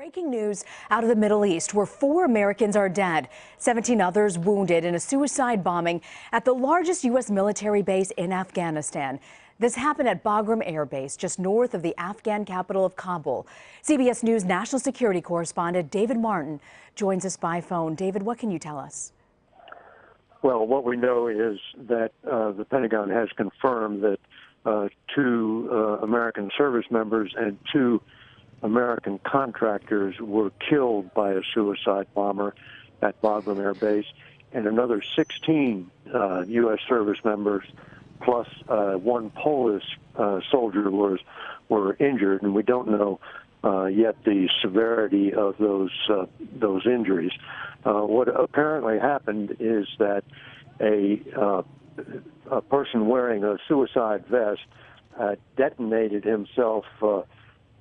Breaking news out of the Middle East, where 4 Americans are dead, 17 others wounded in a suicide bombing at the largest U.S. military base in Afghanistan. This happened at Bagram Air Base, just north of the Afghan capital of Kabul. CBS News national security correspondent David Martin joins us by phone. David, what can you tell us? Well, what we know is that the Pentagon has confirmed that 2 American service members and 2 American contractors were killed by a suicide bomber at Bagram Air Base, and another 16 U.S. service members plus 1 Polish soldier were injured, and we don't know yet the severity of those injuries. What apparently happened is that a person wearing a suicide vest detonated himself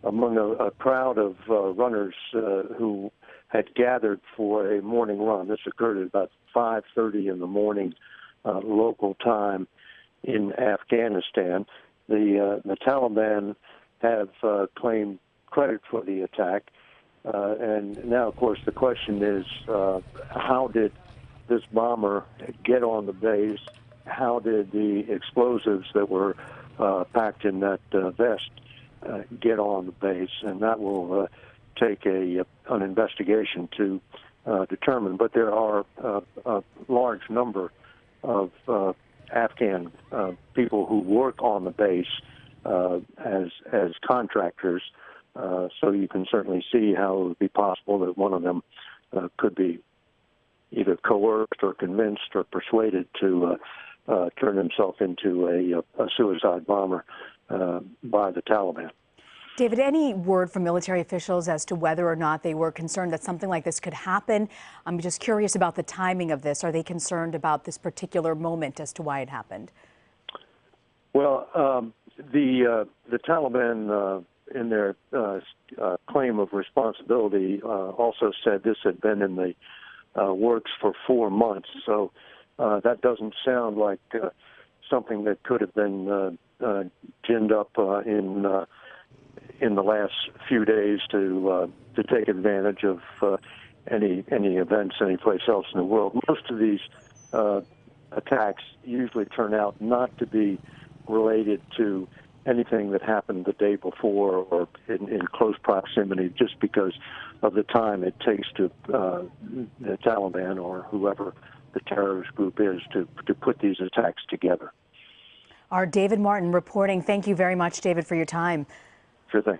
among a crowd of runners who had gathered for a morning run. This occurred at about 5:30 in the morning local time in Afghanistan. The Taliban have claimed credit for the attack. And now, of course, the question is, how did this bomber get on the base? How did the explosives that were packed in that vest get on the base? And that will take an investigation to determine. But there are a large number of Afghan people who work on the base as contractors. So you can certainly see how it would be possible that one of them could be either coerced or convinced or persuaded to turn himself into a suicide bomber by the Taliban. David, any word from military officials as to whether or not they were concerned that something like this could happen? I'm just curious about the timing of this. Are they concerned about this particular moment as to why it happened? Well, the Taliban, in their claim of responsibility, also said this had been in the works for 4 months. So that doesn't sound like something that could have been ginned up in the last few days to take advantage of any events anyplace else in the world. Most of these attacks usually turn out not to be related to anything that happened the day before or in close proximity, just because of the time it takes to the Taliban or whoever the terrorist group is to put these attacks together. Our David Martin reporting. Thank you very much, David, for your time. Sure thing.